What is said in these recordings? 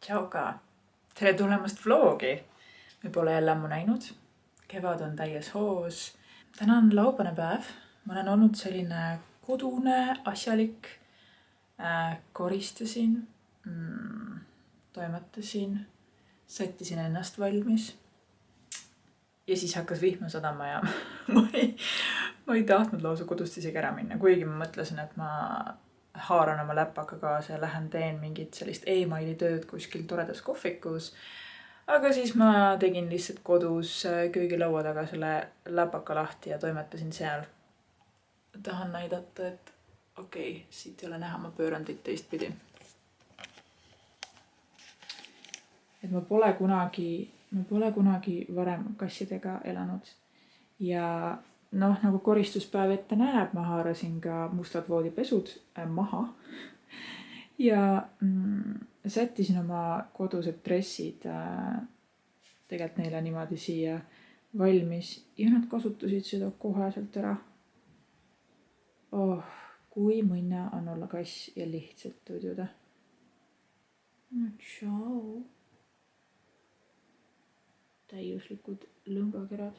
Tšau ka! Tere tulemast vlogi! Me pole jälle ammu näinud. Kevad on täies hoos. Täna on laupäevane päev. Ma olen olnud selline kodune, asjalik. Koristasin, toimetasin, sättisin ennast valmis. Ja siis hakkas vihma sadama ja ma ei tahtnud lausa kodust isegi ära minna. Kuigi ma mõtlesin, et ma haaran oma läpaka kaasa ja lähen teen mingit sellist e-maili tööd kuskil toredas kohvikus. Aga siis ma tegin lihtsalt kodus köögilaua taga selle läpaka lahti ja toimetasin seal. Tahan näidata, et okei, siit ei ole näha, ma pööran teid teistpidi. Et ma pole kunagi varem kassidega elanud. Ja nagu koristuspäev ette näeb, ma haarasin ka mustad voodipesud maha. Ja sättisin oma kodused dressid tegelikult neile niimoodi siia valmis. Ja nad kasutasid seda koheselt ära. Kui mõnna on olla kass ja lihtsalt tududa. Tšau! Täiuslikud lõmbakerad.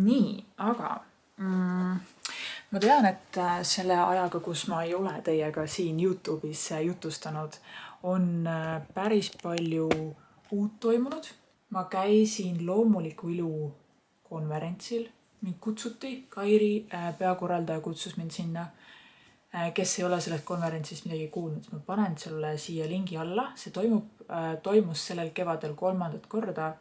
Nii, aga ma tean, et selle ajaga, kus ma ei ole teiega siin YouTube'is jutustanud, on päris palju uut toimunud. Ma käisin loomuliku ilu konverentsil. Mind kutsuti, Kairi peakorraldaja kutsus mind sinna. Kes ei ole sellest konverentsist midagi kuulnud, ma panen selle siia lingi alla. See toimus sellel kevadel 3. korda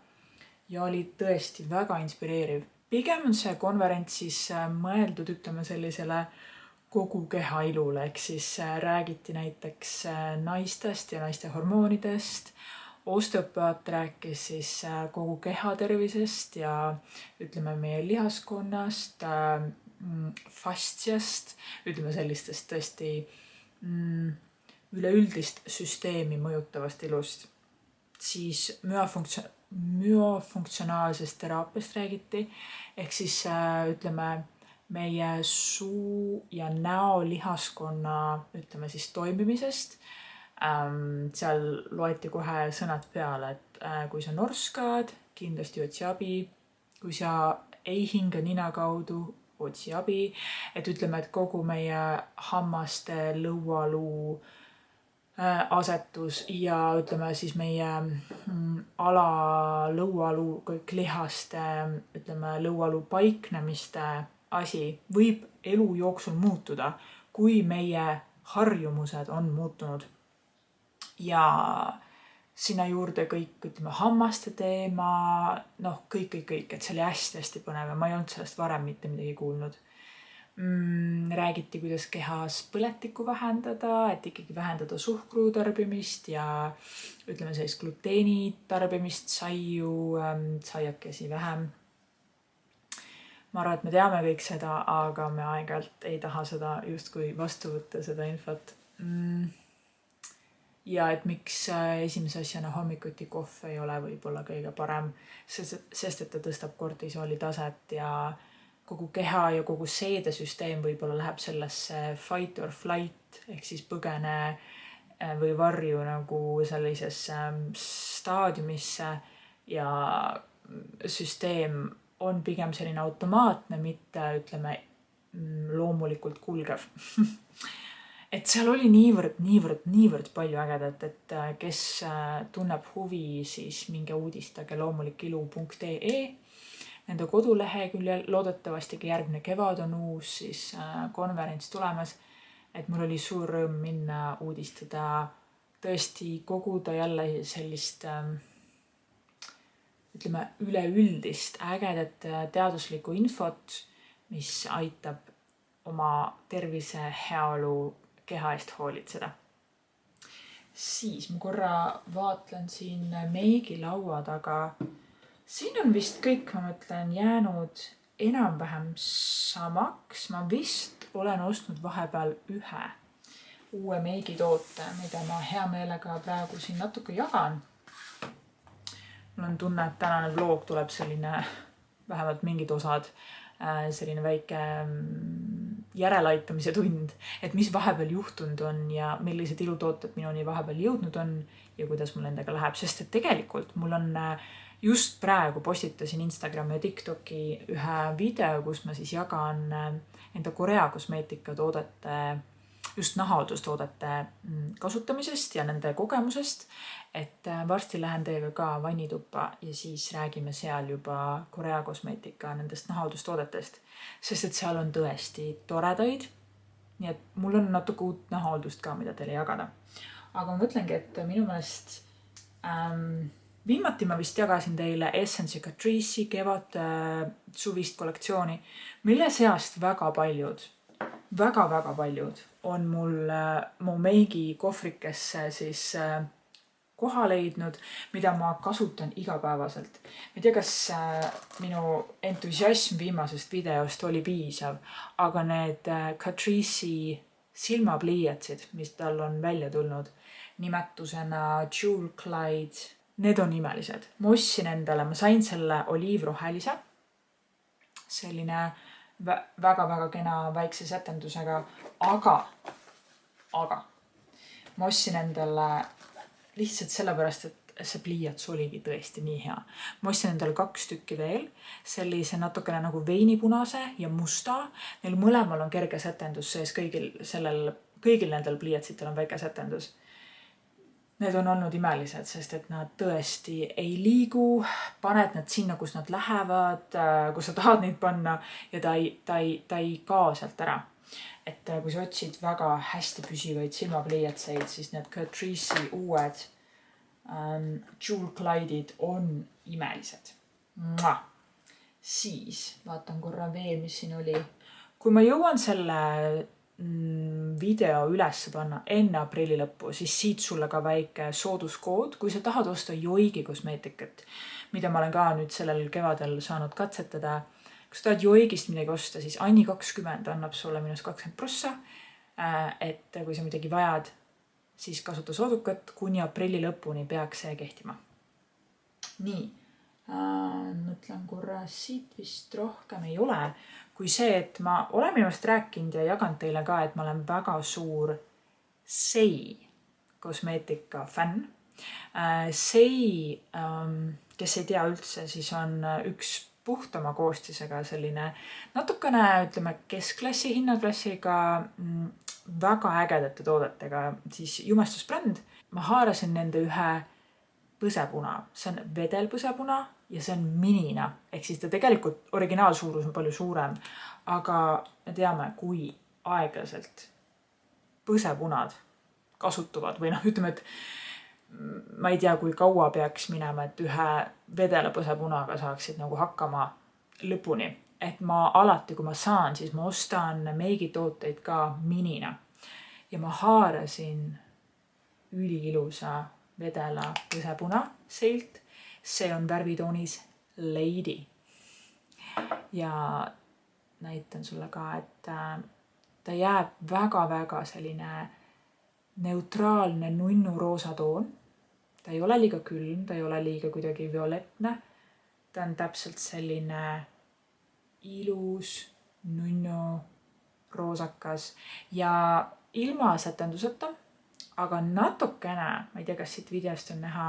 ja oli tõesti väga inspireeriv. Pigem on see konverents siis mõeldud, ütleme sellisele kogu keha ilule, ehk siis räägiti näiteks naistest ja naiste hormoonidest. Osteopaat rääkis siis kogu keha tervisest ja ütleme meie lihaskonnast, fastsiast, ütleme sellistest tõesti üleüldist süsteemi mõjutavast ilust. Siis myofunktsionaalsest teraapiast räägiti, ehk siis ütleme meie suu ja näo lihaskonna ütleme siis toimimisest. Seal loeti kohe sõnad peale, et kui sa norskad, kindlasti otsi abi. Kui sa ei hinga nina kaudu, otsi abi. Et ütleme, et kogu meie hammaste, lõualuu asetus ja ütleme siis meie lõualuu, kõik lihaste, ütleme lõualuu paiknemiste asi võib elu jooksul muutuda, kui meie harjumused on muutunud. Ja sinna juurde kõik, ütleme, hammaste teema, kõik, et see oli hästi põnev ja ma ei olnud sellest varem mitte midagi kuulnud. Räägiti, kuidas kehas põletikku vähendada, et ikkagi vähendada suhkru tarbimist ja ütleme sellist gluteeni tarbimist, saiakesi vähem. Ma arvan, et me teame kõik seda, aga me aeg-ajalt ei taha seda justkui vastu võtta, seda infot. Ja et miks esimese asjana hommikuti kohv ei ole võib-olla kõige parem, sest et ta tõstab kortisooli taset ja kogu keha ja kogu seedesüsteem võib-olla läheb sellesse fight or flight, ehk siis põgene või varju nagu sellisesse staadiumisse ja süsteem on pigem selline automaatne, mitte ütleme loomulikult kulgev. Et seal oli niivõrd palju ägedat, et kes tunneb huvi, siis minge uudistage loomulikilu.ee. Nende koduleheküljel loodetavasti järgmine kevad on uus siis konverents tulemas, et mul oli suur rõõm minna uudistada, tõesti koguda jälle sellist ütleme üleüldist ägedat teaduslikku infot, mis aitab oma tervise heaolu keha eest hoolitseda. Siis ma korra vaatlen siin meigilaua taga. Siin on vist kõik, ma mõtlen, jäänud enam-vähem samaks. Ma vist olen ostnud vahepeal ühe uue meigitoote, mida ma hea meelega praegu siin natuke jagan. Mul on tunne, et tänane vlog tuleb selline, vähemalt mingid osad, selline väike järeleaitamise tund, et mis vahepeal juhtunud on ja millised ilutooted minuni vahepeal jõudnud on ja kuidas mul nendega läheb, sest et tegelikult mul on just praegu postitasin Instagrami ja TikToki ühe video, kus ma siis jagan enda Korea kosmeetikatoodete, just nahaaldustoodete kasutamisest ja nende kogemusest, et varsti lähen teiega ka vannituppa ja siis räägime seal juba Korea kosmeetika nendest nahahaldustoodetest, sest et seal on tõesti toredaid. Nii et mul on natuke uut nahahaldust ka, mida teile jagada. Aga ma mõtlengi, et minu meelest viimati ma vist jagasin teile Essence ja Catrice'i kevad suvist kollektsiooni, mille seast väga paljud on mul mu meigi kohvrikesse siis koha leidnud, mida ma kasutan igapäevaselt. Ma ei tea, kas minu entusiasm viimasest videost oli piisav, aga need Catrice'i silmapliiatsid, mis tal on välja tulnud, nimetusena Jewel Clyde, need on imelised. Ma ostsin endale, ma sain selle oliivrohelise, selline väga-väga kena väikse sätendusega, aga ma ostsin endale lihtsalt sellepärast, et see pliiats oligi tõesti nii hea. Ma ostsin endale 2 tükki veel, sellise natukene nagu veinipunase ja musta. Neil mõlemal on kerge sätendus sees, kõigil nendel pliiatsitel on väike sätendus. Need on olnud imelised, sest et nad tõesti ei liigu, paned nad sinna, kus nad lähevad, kus sa tahad neid panna ja ta ei kao sealt ära. Et kui sa otsid väga hästi püsivaid silmapliiatseid, siis need Catrice'i uued Jewel Clyde'id on imelised. Siis vaatan korra veel, mis siin oli. Kui ma jõuan selle video üles panna enne aprilli lõppu, siis siit sulle ka väike sooduskood, kui sa tahad osta Yoigi kosmeetikat, mida ma olen ka nüüd sellel kevadel saanud katsetada. Kui sa tahad Yoigist midagi osta, siis Anni 20 annab sulle minus 20%, et kui sa midagi vajad, siis kasuta soodukat, kuni aprilli lõpuni peaks see kehtima. Nii, mõtlen korra, siit vist rohkem ei ole. Kui see, et ma olen minust rääkinud ja jaganud teile ka, et ma olen väga suur Sei kosmeetika fänn. Sei, kes ei tea üldse, siis on üks puhtama koostisega selline natukene, ütleme, keskklassi hinnaklassiga väga ägedate toodetega, siis jumestusbränd. Ma haarasin nende ühe põsepuna, see on vedelpõsepuna ja see on minina, ehk siis ta tegelikult originaalsuurus on palju suurem, aga me teame, kui aeglaselt põsepunad kasutuvad või ütleme, et ma ei tea, kui kaua peaks minema, et ühe vedela põsepunaga saaksid nagu hakkama lõpuni. Et ma alati, kui ma saan, siis ma ostan meigitooteid ka minina ja ma haarasin üliilusa vedela põsepuna Seilt. See on värvitoonis Lady. Ja näitan sulle ka, et ta jääb väga-väga selline neutraalne nunnu roosa toon. Ta ei ole liiga külm, ta ei ole liiga kuidagi violetne. Ta on täpselt selline ilus nunnu roosakas ja ilma sätenduseta. Aga natukene, ma ei tea, kas siit videost on näha,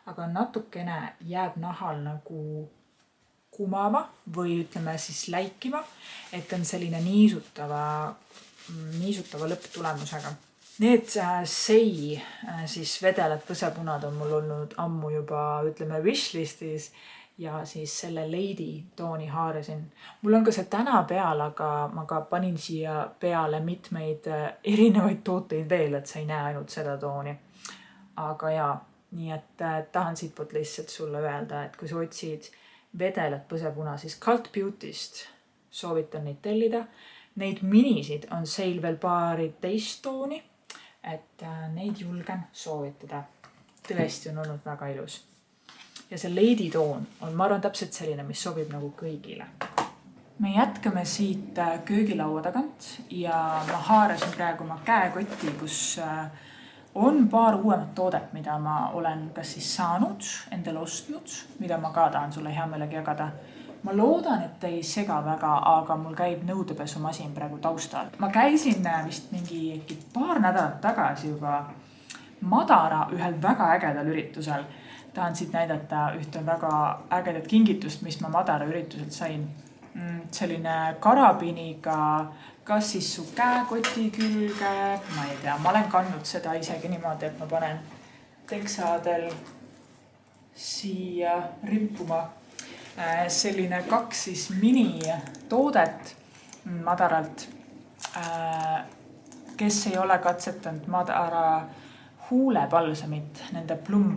aga natukene jääb nahal nagu kumama või ütleme siis läikima, et on selline niisutava lõpptulemusega. Need Sei siis vedelad põsepunad on mul olnud ammu juba, ütleme, wishlistis ja siis selle Lady tooni haarasin. Mul on ka see täna peal, aga ma ka panin siia peale mitmeid erinevaid tooteid veel, et sa ei näe ainult seda tooni. Aga jaa, nii et tahan siitpoolt lihtsalt sulle öelda, et kui sa otsid vedelat põsepuna, siis Cult Beauty'st soovitan neid tellida. Neid minisid on Seil veel paari teist tooni, et neid julgen soovitada. Tõesti on olnud väga ilus. Ja see Lady toon on, ma arvan, täpselt selline, mis sobib nagu kõigile. Me jätkame siit köögilaua tagant ja ma haarasin praegu oma käekotti, kus on paar uuemat toodet, mida ma olen kas siis saanud, endale ostnud, mida ma ka tahan sulle hea meelega jagada. ma loodan, et ei sega väga, aga mul käib nõudepesumasin praegu taustal. Ma käisin vist mingi paar nädalat tagasi juba Madara ühel väga ägedal üritusel. Tahan siit näidata ühte väga ägedat kingitust, mis ma Madara ürituselt sain. Selline karabiniga, kas siis su käekoti külge, ma ei tea, ma olen kandnud seda isegi niimoodi, et ma panen teksadel siia rippuma. Selline 2 siis mini toodet Madaralt. Kes ei ole katsetanud Madara huulepalsamit, nende plum,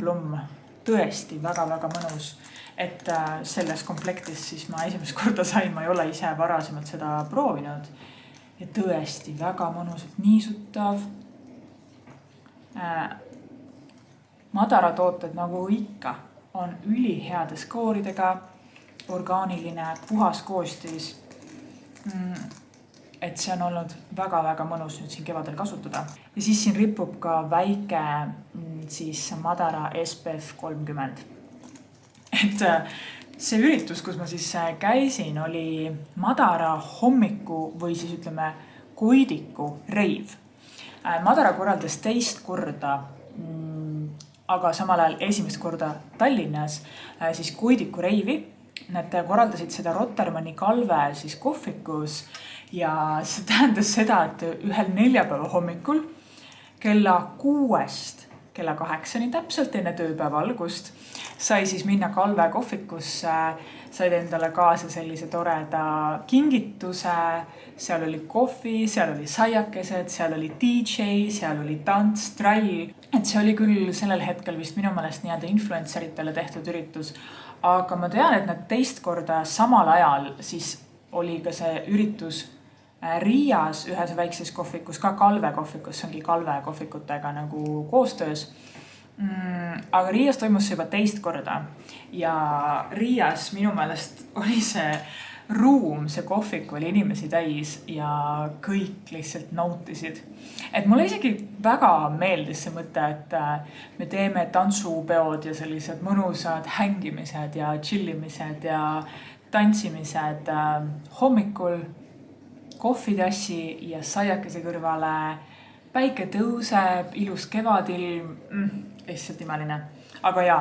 tõesti väga-väga mõnus. Et selles komplektis siis ma esimest korda sain, ma ei ole ise varasemalt seda proovinud. Ja tõesti väga mõnusalt niisutav. Madara tooted nagu ikka on üliheade skooridega, orgaaniline, puhas koostis. Et see on olnud väga-väga mõnus nüüd siin kevadel kasutada. Ja siis siin ripub ka väike siis Madara SPF 30. Et see üritus, kus ma siis käisin, oli Madara hommiku või siis ütleme Koidiku reiv. Madara korraldas teist korda, aga samal ajal esimest korda Tallinnas siis Koidiku reivi. Nad korraldasid seda Rotermanni Kalve siis kohvikus ja see tähendas seda, et ühel neljapäeva hommikul kella 6 kella 8 täpselt enne tööpäeva algust sai siis minna Kalve kohvikusse, said endale kaasa sellise toreda kingituse, seal oli kohvi, seal oli saiakesed, seal oli DJ, seal oli tants, trall. Et see oli küll sellel hetkel vist minu meelest nii-öelda influenceritele tehtud üritus, aga ma tean, et nad teist korda samal ajal siis oli ka see üritus Riias ühes väikses kohvikus, ka Kalve kohvikus, see ongi Kalve kohvikutega nagu koostöös. Aga Riias toimus see juba teist korda ja Riias minu meelest oli see ruum, see kohvik oli inimesi täis ja kõik lihtsalt nautisid. Et mulle isegi väga meeldis see mõte, et me teeme tantsupeod ja sellised mõnusad hängimised ja chillimised ja tantsimised hommikul kohvitassi ja saiakese kõrvale. Päike tõuseb, ilus kevadilm, lihtsalt imeline. Aga jaa,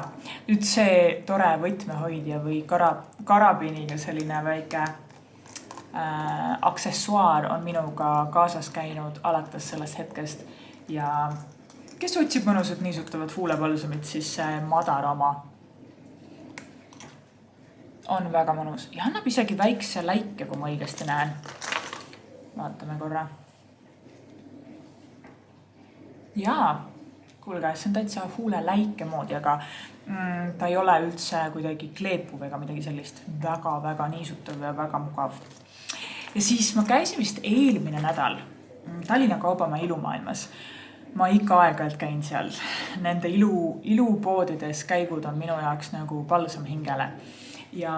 nüüd see tore võtmehoidja või karabiniga selline väike aksessuaar on minuga kaasas käinud alates sellest hetkest. Ja kes otsib mõnusat niisutavat huulepalsumit, siis Madara oma on väga mõnus. Ja annab isegi väikse läike, kui ma õigesti näen. Vaatame korra. Jaa, kuulge, see on täitsa huule läike moodi, aga ta ei ole üldse kuidagi kleepuv ega midagi sellist. Väga-väga niisutav ja väga mugav. Ja siis ma käisin vist eelmine nädal Tallinna Kaubamäe ilumaailmas. Ma ikka aeg-ajalt käin seal. Nende ilupoodides käigud on minu jaoks nagu palsam hingele. Ja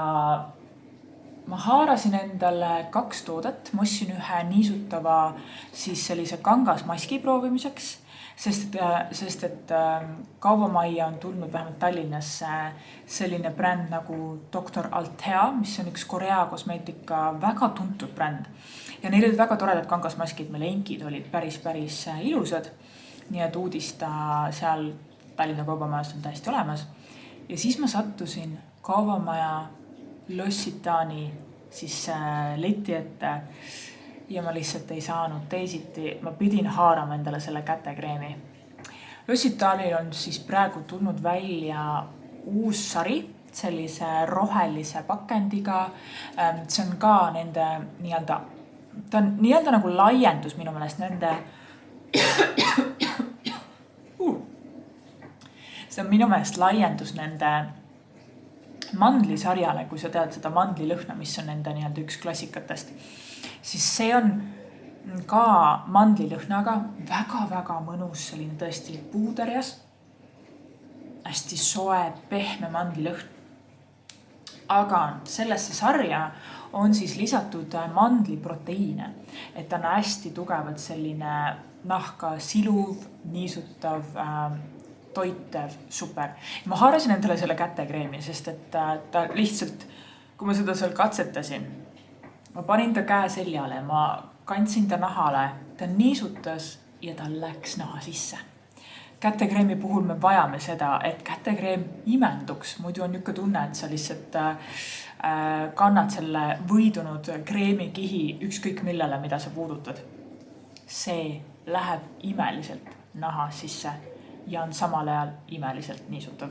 ma haarasin endale 2 toodet. Ma ostsin ühe niisutava siis sellise kangasmaski proovimiseks, sest et Kaubamajja on tulnud vähemalt Tallinnasse selline bränd nagu Dr. Althea, mis on üks Korea kosmeetika väga tuntud bränd. Ja neil olid väga toredad kangasmaskid, mille inkid olid päris ilusad. Nii et uudista seal Tallinna Kaubamajas on täiesti olemas. Ja siis ma sattusin Kaubamaja L'Occitani siis leti ette ja ma lihtsalt ei saanud teisiti. Ma pidin haarama endale selle kätekreemi. L'Occitanil on siis praegu tulnud välja uus sari, sellise rohelise pakendiga. See on ka nende ta on nii-öelda nagu laiendus minu meelest nende see on minu meelest laiendus nende mandlisarjale, kui sa tead seda mandlilõhna, mis on nende nii-öelda üks klassikatest, siis see on ka mandlilõhnaga väga-väga mõnus, selline tõesti puuderjas, hästi soe, pehme mandlilõhn. Aga sellesse sarja on siis lisatud mandliproteiine, et ta on hästi tugevad selline nahka siluv, niisutav, toitev, super. Ma haarasin endale selle kätekreemi, sest et ta lihtsalt kui ma seda seal katsetasin, ma panin ta käe seljale, ma kandsin ta nahale, ta niisutas ja ta läks naha sisse. Kätekreemi puhul me vajame seda, et kätekreem imenduks, muidu on niisugune tunne, et sa lihtsalt kannad selle võidunud kreemikihi ükskõik millele, mida sa puudutad. See läheb imeliselt naha sisse ja on samal ajal imeliselt niisutav.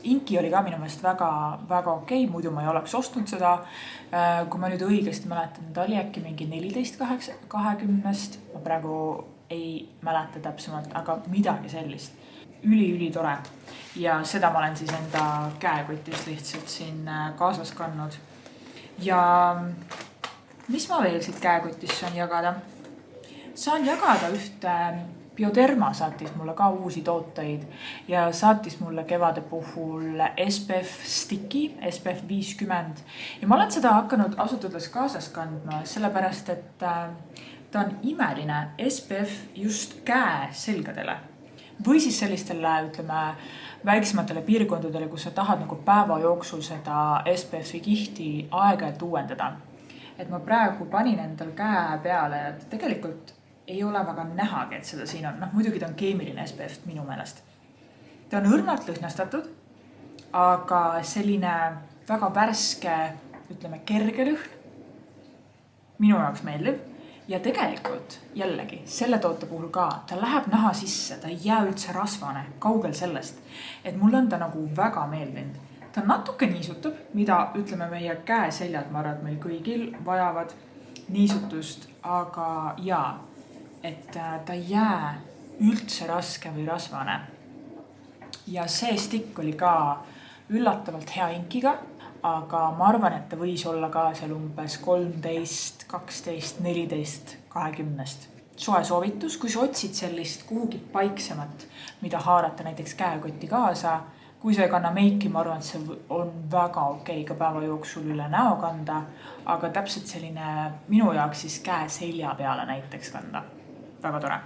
Inki oli ka minu meelest väga okei, muidu ma ei oleks ostnud seda. Kui ma nüüd õigesti mäletan, ta oli äkki mingi 14-20, ma praegu ei mäleta täpsemalt, aga midagi sellist. Üli tore. Ja seda ma olen siis enda käekotis lihtsalt siin kaasas kandnud. Ja mis ma veel siit käekotis saan jagada? Saan jagada ühte Bioderma saatis mulle ka uusi tooteid ja saatis mulle kevade puhul SPF Sticky, SPF 50. Ja ma olen seda hakanud asutades kaasas kandma, sellepärast, et ta on imeline SPF just käe selgadele. Või siis sellistele, ütleme, väiksematele piirkondadele, kus sa tahad nagu päeva jooksul seda SPF-i kihti aeg-ajalt uuendada. Et ma praegu panin endal käe peale ja tegelikult ei ole väga nähagi, et seda siin on. Muidugi ta on keemiline SPF minu meelest. Ta on õrnalt lõhnastatud, aga selline väga värske, ütleme, kerge lõhn. Minu jaoks meeldib. Ja tegelikult jällegi selle toote puhul ka, ta läheb naha sisse, ta ei jää üldse rasvane, kaugel sellest. Et mul on ta nagu väga meeldinud. Ta natuke niisutab, mida ütleme meie käeseljad, ma arvan, et meil kõigil vajavad niisutust, aga jaa, et ta ei jää üldse raske või rasvane. Ja see stikk oli ka üllatavalt hea inkiga, aga ma arvan, et ta võis olla ka seal umbes 13, 12, 14, 20. Soe soovitus, kui sa otsid sellist kuhugi paiksemat, mida haarata näiteks käekotti kaasa. Kui sa ei kanna meiki, ma arvan, et see on väga okei ka päeva jooksul üle näo kanda, aga täpselt selline minu jaoks siis käe selja peale näiteks kanda. Väga tore.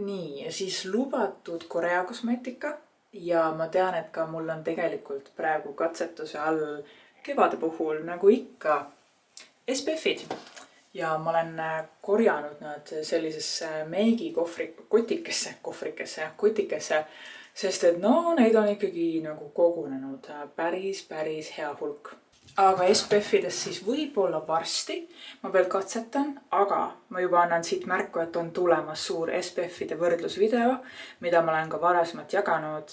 Nii, ja siis lubatud Korea kosmeetika ja ma tean, et ka mul on tegelikult praegu katsetuse all kevade puhul nagu ikka SPF-id. Ja ma olen korjanud nad sellisesse meigi kotikesse, sest et neid on ikkagi nagu kogunenud päris hea hulk. Aga SPF-ides siis võib-olla varsti, ma veel katsetan, aga ma juba annan siit märku, et on tulemas suur SPF-ide võrdlusvideo, mida ma olen ka varasemalt jaganud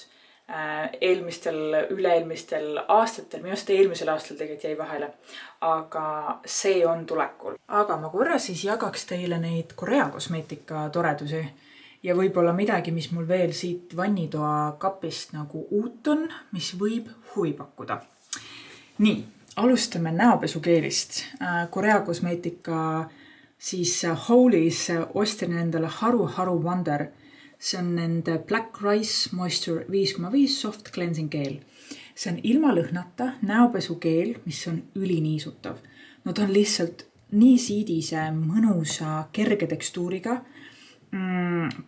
üle-eelmistel aastatel, minu arust eelmisel aastal tegelikult jäi vahele, aga see on tulekul. Aga ma korra siis jagaks teile neid Korea kosmeetika toredusi ja võib-olla midagi, mis mul veel siit vannitoa kapist nagu uut on, mis võib huvi pakkuda. Nii, alustame näopesukeelist. Korea kosmeetika siis Holy's ostin endale Haru Wonder. See on nende Black Rice Moisture 5,5 Soft Cleansing Gel. See on ilma lõhnata näopesukeel, mis on üliniisutav. Ta on lihtsalt nii siidise, mõnusa, kerge tekstuuriga.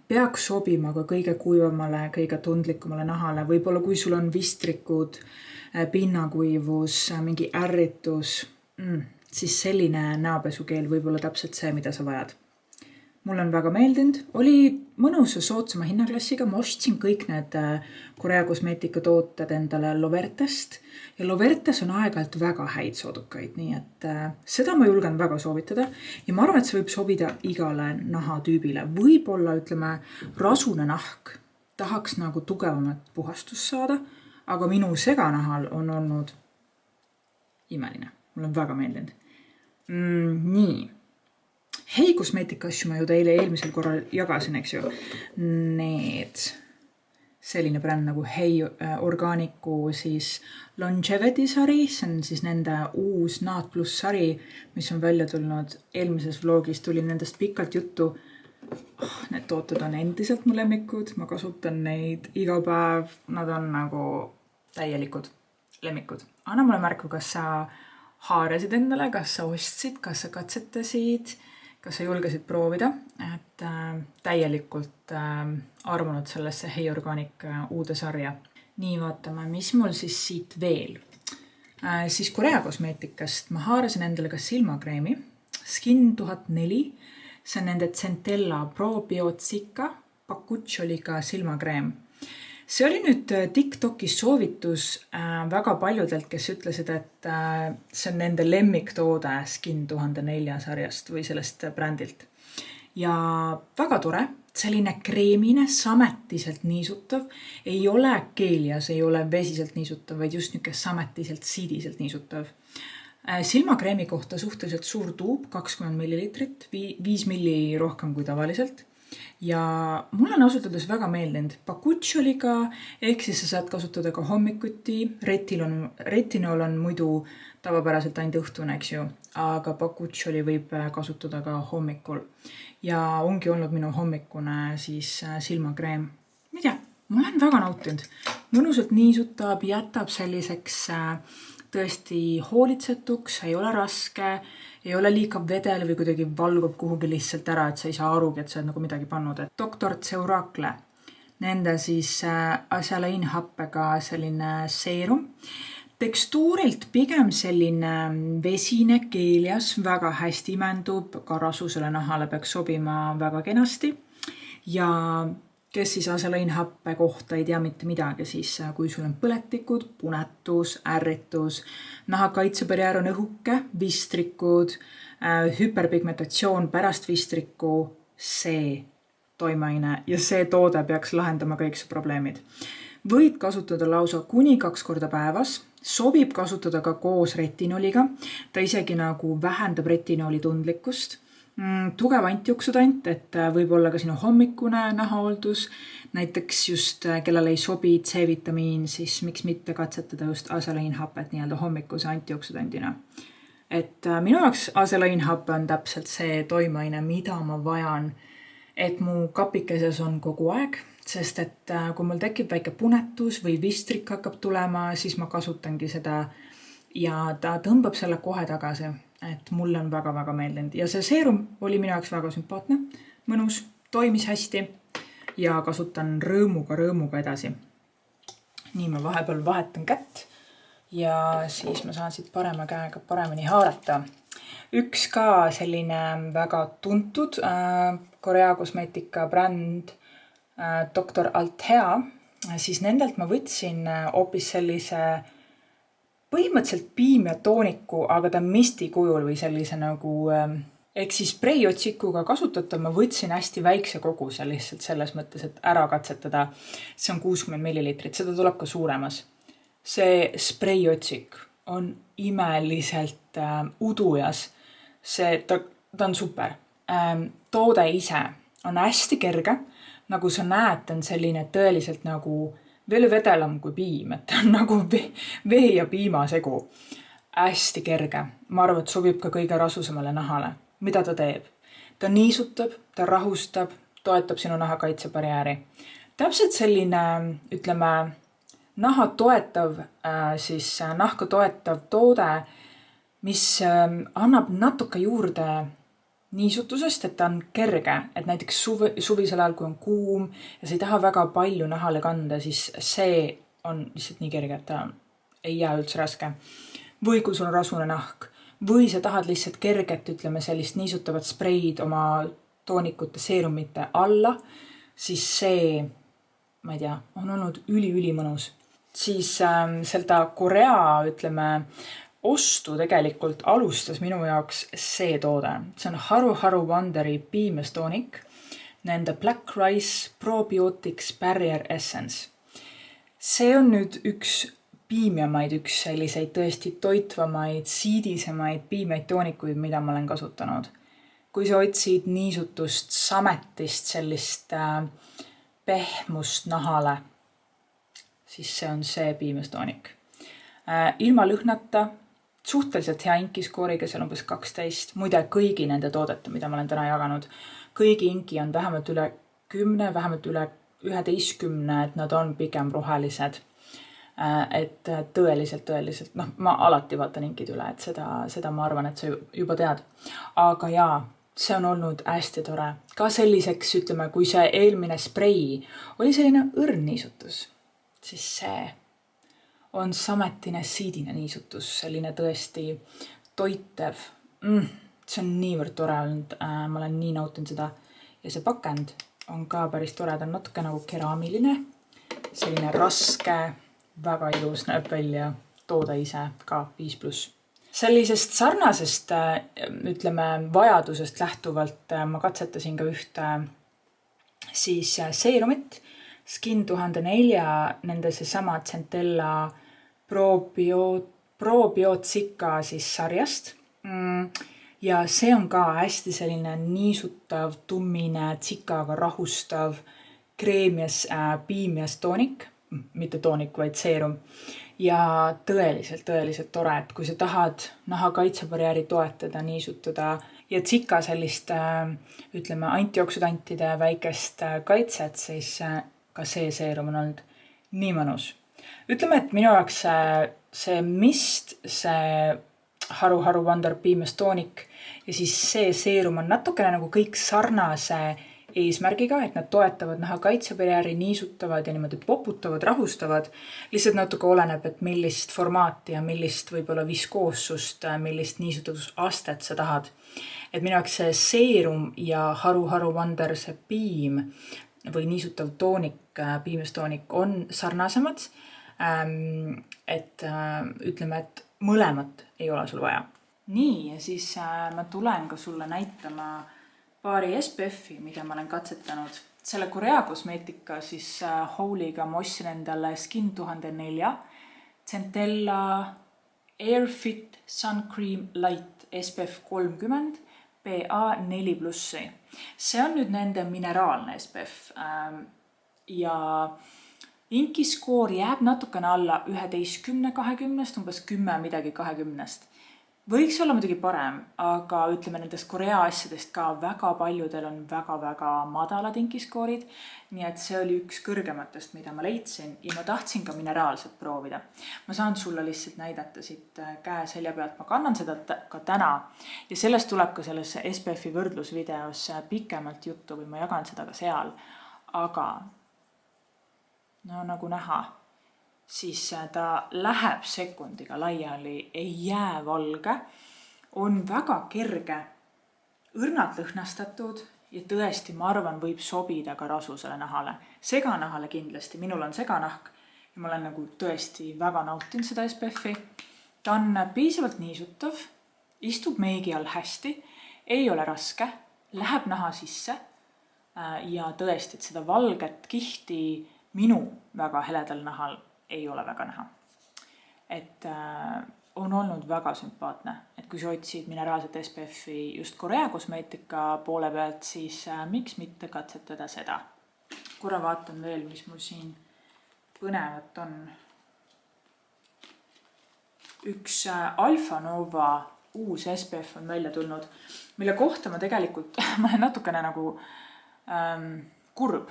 Peaks sobima ka kõige kuivamale, kõige tundlikumale nahale. Võib-olla kui sul on vistrikud, pinnakuivus, mingi ärritus, siis selline näopesukeel võib olla täpselt see, mida sa vajad. Mul on väga meeldinud. Oli mõnusa soodsama hinnaklassiga. Ma ostsin kõik need Korea kosmeetika tooted endale Lovertest. Ja Lovertes on aeg-ajalt väga häid soodukaid, nii et seda ma julgen väga soovitada. Ja ma arvan, et see võib sobida igale nahatüübile. Võib-olla, ütleme, rasune nahk tahaks nagu tugevamat puhastust saada, aga minu seganahal on olnud imeline. Mul on väga meeldinud. Nii. Hei kosmeetika asju ma ju teile eelmisel korral jagasin, eks ju. Need selline bränd nagu Hei Organiku siis Longevity sari, see on siis nende uus Naat Plus sari, mis on välja tulnud eelmises vlogis, tuli nendest pikalt juttu. Need tooted on endiselt mu lemmikud, ma kasutan neid iga päev, nad on nagu täielikud lemmikud. Anna mulle märku, kas sa haarasid endale, kas sa ostsid, kas sa katsetasid, kas sa julgesid proovida, et täielikult armunud sellesse Hei Organic uude sarja. Nii, vaatame, mis mul siis siit veel. Siis Korea kosmeetikast ma haarasin endale ka silmakreemi Skin 1004. See on nende Centella Probiotica Pakucholiga silmakreem. See oli nüüd TikTokis soovitus väga paljudelt, kes ütlesid, et see on nende lemmiktoode Skin 1004 sarjast või sellest brändilt. Ja väga tore, selline kreemine, sametiselt niisutav, ei ole keelias, ei ole vesiselt niisutav, vaid just niisugune sametiselt, siidiselt niisutav. Silmakreemi kohta suhteliselt suur tuub, 20 millilitrit, 5 milli rohkem kui tavaliselt. Ja mul on ausalt öeldes väga meeldinud Pakucholiga, ehk siis sa saad kasutada ka hommikuti. Retinol on muidu tavapäraselt ainult õhtune, eks ju, aga Pakucholi võib kasutada ka hommikul. Ja ongi olnud minu hommikune siis silmakreem. Ma ei tea, ma olen väga nautinud. Mõnusalt niisutab, jätab selliseks tõesti hoolitsetuks, ei ole raske, ei ole liiga vedel või kuidagi valgub kuhugi lihtsalt ära, et sa ei saa arugi, et sa oled nagu midagi pannud. Dr. Zeuracle, nende siis aseleinhappega selline seerum. Tekstuurilt pigem selline vesine keelias, väga hästi imendub, ka rasusele nahale peaks sobima väga kenasti. Ja kes siis aseleinhappe kohta ei tea mitte midagi, siis kui sul on põletikud, punetus, ärritus, naha kaitsebarjäär on õhuke, vistrikud, hüperpigmentatsioon pärast vistriku, see toimeaine ja see toode peaks lahendama kõik su probleemid. Võid kasutada lausa kuni 2 korda päevas, sobib kasutada ka koos retinoliga, ta isegi nagu vähendab retinoli tundlikkust. Tugev antioksudant, et võib olla ka sinu hommikune nahahooldus, näiteks just kellel ei sobi C-vitamiin, siis miks mitte katsetada just aseleinhapet nii-öelda hommikuse antioksudandina. Et minu jaoks aseleinhappe on täpselt see toimeaine, mida ma vajan, et mu kapikeses on kogu aeg, sest et kui mul tekib väike punetus või vistrik hakkab tulema, siis ma kasutangi seda ja ta tõmbab selle kohe tagasi. Et mulle on väga-väga meeldinud. Ja see seerum oli minu jaoks väga sümpaatne, mõnus, toimis hästi ja kasutan rõõmuga edasi. Nii ma vahepeal vahetan kätt ja siis ma saan siit parema käega paremini haarata. Üks ka selline väga tuntud Korea kosmeetika bränd Dr. Althea, siis nendelt ma võtsin hoopis sellise põhimõtteliselt piim ja tooniku, aga ta misti kujul või sellise nagu ehk siis spreiotsikuga kasutatav. Ma võtsin hästi väikse koguse lihtsalt selles mõttes, et ära katsetada. See on 60 millilitrit, seda tuleb ka suuremas. See spreiotsik on imeliselt udujas. Ta on super. Toode ise on hästi kerge. Nagu sa näed, on selline tõeliselt nagu veel vedelam kui piim, et ta on nagu vee ja piima segu. Hästi kerge. Ma arvan, et sobib ka kõige rasusemale nahale. Mida ta teeb? Ta niisutab, ta rahustab, toetab sinu naha kaitsebarjääri. Täpselt selline, ütleme, nahka toetav toode, mis annab natuke juurde niisutusest, et ta on kerge, et näiteks suvisel ajal, kui on kuum ja sa ei taha väga palju nahale kanda, siis see on lihtsalt nii kerge, et ta ei jää üldse raske. Või kui sul on rasune nahk, või sa tahad lihtsalt kerget, ütleme sellist niisutavat spreid oma toonikute seerumite alla, siis see, ma ei tea, on olnud üli mõnus. Siis seda Korea, ütleme, ostu tegelikult alustas minu jaoks see toode. See on Haru Wonderi piimestoonik, nende Black Rice Probiotics Barrier Essence. See on nüüd üks piimjamaid, üks selliseid tõesti toitvamaid, siidisemaid piimeid toonikuid, mida ma olen kasutanud. Kui sa otsid niisutust sametist, sellist pehmust nahale, siis see on see piimestoonik. Ilma lõhnata, suhteliselt hea inkiskooriga, seal umbes 12. Muide, kõigi nende toodete, mida ma olen täna jaganud, kõigi inki on vähemalt üle 10, vähemalt üle 11, et nad on pigem rohelised. Et tõeliselt, ma alati vaatan inkid üle, et seda ma arvan, et sa juba tead. Aga jaa, see on olnud hästi tore. Ka selliseks, ütleme, kui see eelmine sprei oli selline õrn niisutus, siis see on sametine siidine niisutus, selline tõesti toitev. See on niivõrd tore olnud, ma olen nii nautinud seda. Ja see pakend on ka päris tore, ta on natuke nagu keraamiline, selline raske, väga ilus, näeb välja toode ise ka 5+. Sellisest sarnasest, ütleme, vajadusest lähtuvalt ma katsetasin ka ühte siis seerumit, Skin 1004, nende seesama Centella Probiotica siis sarjast. Ja see on ka hästi selline niisutav, tummine, tsikaga rahustav kreemias, piimias toonik, mitte toonik, vaid seerum. Ja tõeliselt tore, et kui sa tahad naha kaitsebarjääri toetada, niisutada ja tsika sellist, ütleme, antioksüdantide väikest kaitset, siis ka see seerum on olnud nii mõnus. Ütleme, et minu jaoks see mist, see Haru Wonder piimias toonik ja siis see seerum on natukene nagu kõik sarnase eesmärgiga, et nad toetavad naha kaitsebarjääri, niisutavad ja niimoodi poputavad, rahustavad. Lihtsalt natuke oleneb, et millist formaati ja millist võib-olla viskoossust, millist niisutusastet sa tahad. Et minu jaoks see seerum ja Haru Wonder see piim või niisutav toonik, piimias toonik on sarnasemad. Et ütleme, et mõlemat ei ole sul vaja. Nii, ja siis ma tulen ka sulle näitama paari SPF-i, mida ma olen katsetanud. Selle Korea kosmeetika siis Houliga ma ostsin endale Skin 1004, Centella Airfit Sun Cream Light SPF 30, PA 4+. See on nüüd nende mineraalne SPF ja inkiskoor jääb natukene alla 11-20, umbes 10 midagi 20. Võiks olla muidugi parem, aga ütleme nendest Korea asjadest ka väga paljudel on väga madalad inkiskoorid, nii et see oli üks kõrgematest, mida ma leidsin ja ma tahtsin ka mineraalset proovida. Ma saan sulle lihtsalt näidata siit käe selja pealt, ma kannan seda ka täna ja sellest tuleb ka sellesse SPF-i võrdlusvideos pikemalt juttu või ma jagan seda ka seal, aga no nagu näha, siis ta läheb sekundiga laiali, ei jää valge, on väga kerge, õrnalt lõhnastatud ja tõesti, ma arvan, võib sobida ka rasusele nahale. Seganahale kindlasti, minul on seganahk ja ma olen nagu tõesti väga nautinud seda SPF-i. Ta on piisavalt niisutav, istub meigi all hästi, ei ole raske, läheb naha sisse ja tõesti, et seda valget kihti minu väga heledal nahal ei ole väga näha. Et on olnud väga sümpaatne, et kui sa otsid mineraalset SPF-i just Korea kosmeetika poole pealt, siis miks mitte katsetada seda. Korra vaatan veel, mis mul siin põnevat on. Üks Alpha Nova uus SPF on välja tulnud, mille kohta ma tegelikult, ma olen natukene nagu kurb,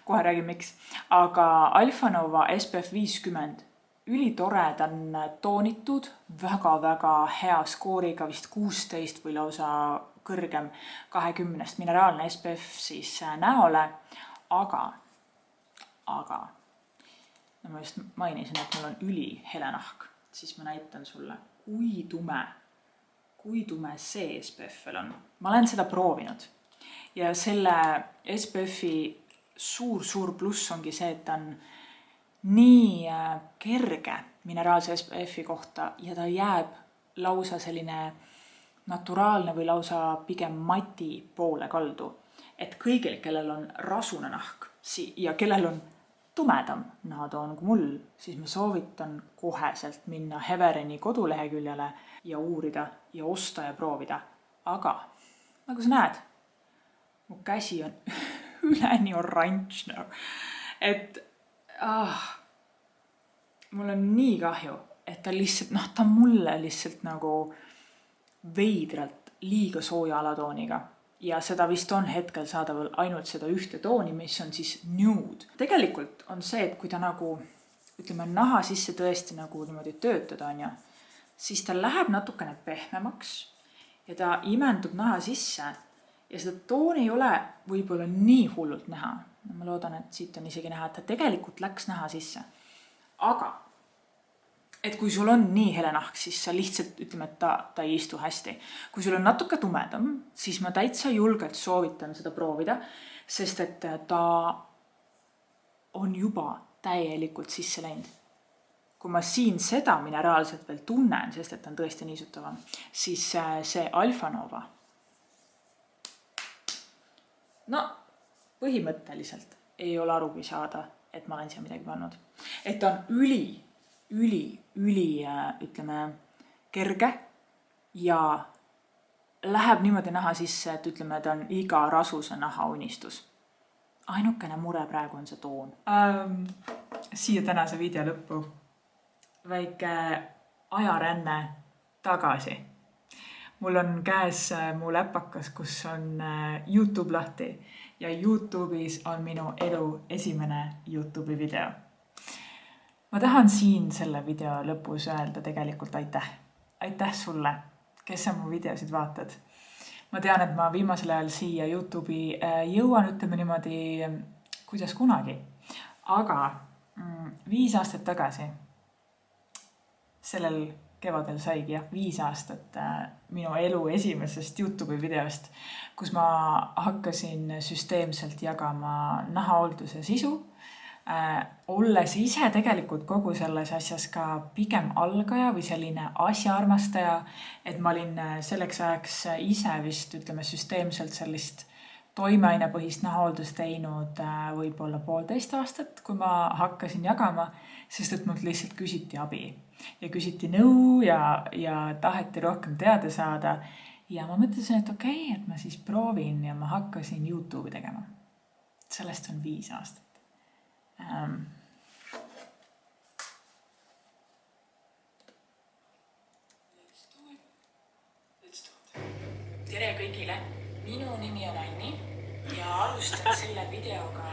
kohe räägin miks, aga Alpha Nova SPF 50, ülitore, ta on toonitud, väga hea skooriga, vist 16 või lausa kõrgem 20, mineraalne SPF siis näole, aga no ma just mainisin, et mul on ülihele nahk, siis ma näitan sulle, kui tume see SPF veel on. Ma olen seda proovinud. Ja selle SPF-i suur pluss ongi see, et ta on nii kerge mineraalse SPF-i kohta ja ta jääb lausa selline naturaalne või lausa pigem mati poole kaldu. Et kõigil, kellel on rasune nahk ja kellel on tumedam nahatoon kui mul, siis ma soovitan koheselt minna Hevereni koduleheküljele ja uurida ja osta ja proovida. Aga nagu sa näed, mu käsi on üleni oranž. Et mul on nii kahju, et ta lihtsalt, ta on mulle lihtsalt nagu veidralt liiga sooja alatooniga. Ja seda vist on hetkel saadaval ainult seda ühte tooni, mis on siis nude. Tegelikult on see, et kui ta nagu, ütleme, naha sisse tõesti nagu niimoodi töötada on ja, siis ta läheb natukene pehmemaks ja ta imendub naha sisse ja seda tooni ei ole võib-olla nii hullult näha. Ma loodan, et siit on isegi näha, et ta tegelikult läks naha sisse. Aga et kui sul on nii hele nahk, siis sa lihtsalt ütleme, et ta ei istu hästi. Kui sul on natuke tumedam, siis ma täitsa julgelt soovitan seda proovida, sest et ta on juba täielikult sisse läinud. Kui ma siin seda mineraalselt veel tunnen, sest et ta on tõesti niisutavam, siis see Alfa Nova, no põhimõtteliselt ei ole arugi saada, et ma olen siia midagi pannud. Et ta on üli, ütleme, kerge ja läheb niimoodi naha sisse, et ütleme, ta on iga rasuse naha unistus. Ainukene mure praegu on see toon. Siia tänase video lõppu väike ajaränne tagasi. Mul on käes mu läpakas, kus on YouTube lahti ja YouTube'is on minu elu esimene YouTube'i video. Ma tahan siin selle video lõpus öelda tegelikult aitäh. Aitäh sulle, kes sa mu videosid vaatad. Ma tean, et ma viimasel ajal siia YouTube'i jõuan, ütleme niimoodi, kuidas kunagi. Aga 5 aastat tagasi, sellel kevadel saigi 5 aastat minu elu esimesest YouTube'i videost, kus ma hakkasin süsteemselt jagama nahahoolduse sisu, olles ise tegelikult kogu selles asjas ka pigem algaja või selline asjaarmastaja, et ma olin selleks ajaks ise vist, ütleme, süsteemselt sellist toimeainepõhist nahahooldust teinud võib-olla 1,5 aastat, kui ma hakkasin jagama, sest et mult lihtsalt küsiti abi. Ja küsiti nõu ja taheti rohkem teada saada. Ja ma mõtlesin, et okei, et ma siis proovin ja ma hakkasin YouTube'i tegema. Sellest on 5 aastat. Tere kõigile! Minu nimi on Anni ja alustan selle videoga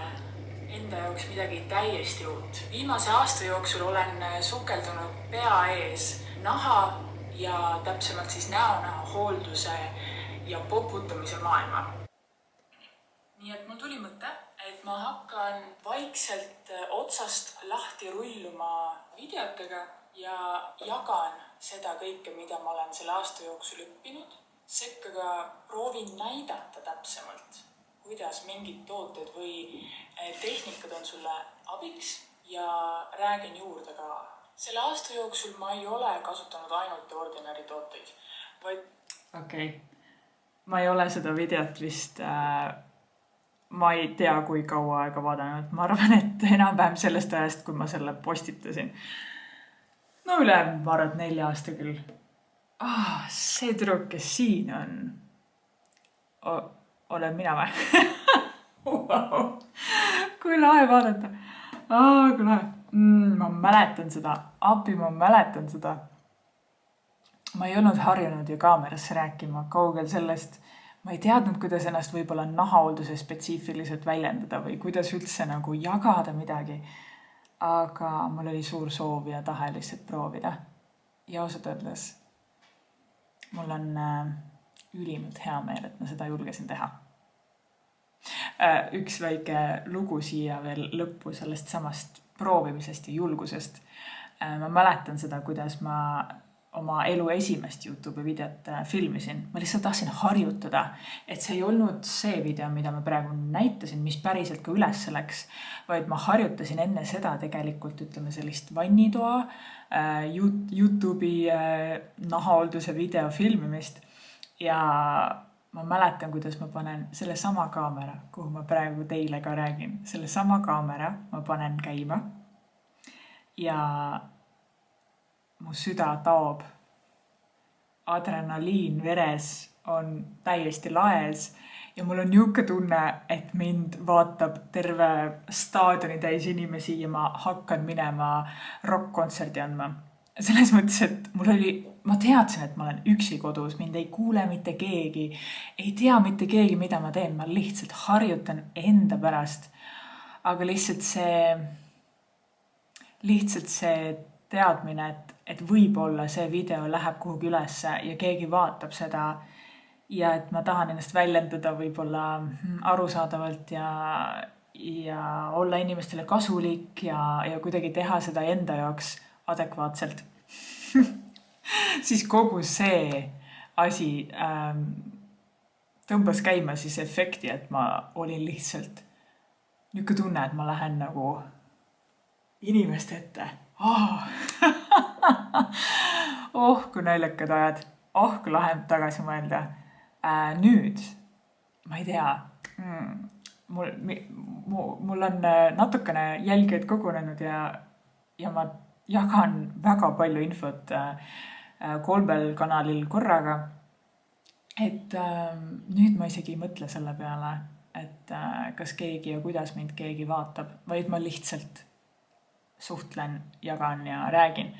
enda jaoks midagi täiesti uut. Viimase aasta jooksul olen sukeldunud pea ees naha ja täpsemalt siis näonaha hoolduse ja poputamise maailma. Nii et mul tuli mõte, et ma hakkan vaikselt otsast lahti rulluma videotega ja jagan seda kõike, mida ma olen selle aasta jooksul õppinud. Sekka ka proovin näidata täpsemalt, kuidas mingid tooted või tehnikad on sulle abiks ja räägin juurde ka. Selle aasta jooksul ma ei ole kasutanud ainult ordinary tooteid, vaid... Okei. Ma ei ole seda videot vist, ma ei tea, kui kaua aega vaadanud. Ma arvan, et enam-vähem sellest ajast, kui ma selle postitasin. No üle, ma arvan, 4 aasta küll. See tüdruk, kes siin on, olen mina või? Wow. Kui lahe vaadata. Kui lahe. Ma mäletan seda. Ma mäletan seda. Ma ei olnud harjunud ju kaamerasse rääkima kaugel sellest. Ma ei teadnud, kuidas ennast võib-olla nahahoolduse spetsiifiliselt väljendada või kuidas üldse nagu jagada midagi. Aga mul oli suur soov ja tahe lihtsalt proovida. Ja ausalt öeldes mul on ülimalt hea meel, et ma seda julgesin teha. Üks väike lugu siia veel lõppu sellest samast proovimisest ja julgusest. Ma mäletan seda, kuidas ma oma elu esimest YouTube'i videot filmisin. Ma lihtsalt tahtsin harjutada, et see ei olnud see video, mida ma praegu näitasin, mis päriselt ka üles läks, vaid ma harjutasin enne seda tegelikult, ütleme, sellist vannitoa, YouTube'i nahahoolduse video filmimist ja ma mäletan, kuidas ma panen selle sama kaamera, kuhu ma praegu teile ka räägin. Selle sama kaamera ma panen käima ja mu süda taob. Adrenaliin veres on täiesti laes ja mul on niuke tunne, et mind vaatab terve staadioni täis inimesi ja ma hakkan minema rock-kontserdi andma. Selles mõttes, et ma teadsin, et ma olen üksi kodus, mind ei kuule mitte keegi, ei tea mitte keegi, mida ma teen, ma lihtsalt harjutan enda pärast. Aga lihtsalt see teadmine, et võib-olla see video läheb kuhugi ülesse ja keegi vaatab seda ja et ma tahan ennast väljendada võib-olla arusaadavalt ja olla inimestele kasulik ja kuidagi teha seda enda jaoks adekvaatselt. siis kogu see asi tõmbas käima siis efekti, et ma olin lihtsalt niisugune tunne, et ma lähen nagu inimeste ette. Kui naljakad ajad. Kui lahe tagasi mõelda. Nüüd, ma ei tea, mul on natukene jälgijaid kogunenud ja ma jagan väga palju infot 3 kanalil korraga. Et nüüd ma isegi ei mõtle selle peale, et kas keegi ja kuidas mind keegi vaatab, vaid ma lihtsalt suhtlen, jagan ja räägin.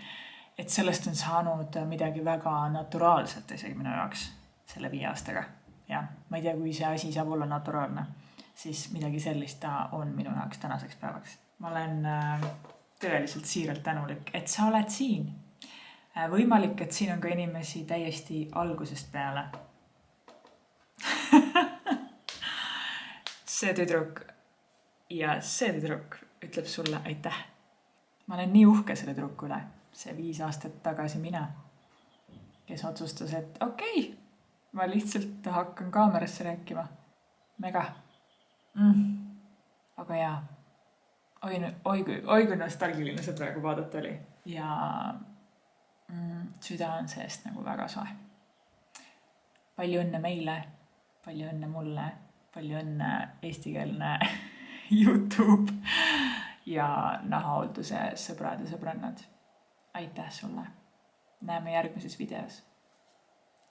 Et sellest on saanud midagi väga naturaalset isegi minu jaoks selle 5 aastaga. Ja ma ei tea, kui see asi saab olla naturaalne, siis midagi sellist ta on minu jaoks tänaseks päevaks. Ma olen tõeliselt siiralt tänulik, et sa oled siin. Võimalik, et siin on ka inimesi täiesti algusest peale. See tüdruk ja see tüdruk ütleb sulle aitäh. Ma olen nii uhke selle tüdruku üle. See 5 aastat tagasi mina, kes otsustas, et okei, ma lihtsalt hakkan kaamerasse rääkima. Mega. Aga jaa, oi kui nostalgiline see praegu vaadata oli. Ja süda on seest nagu väga soe. Palju õnne meile, palju õnne mulle, palju õnne eestikeelne YouTube ja nahahoolduse sõbrad ja sõbrannad. Aitäh sulle. Näeme järgmises videos.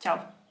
Tšau!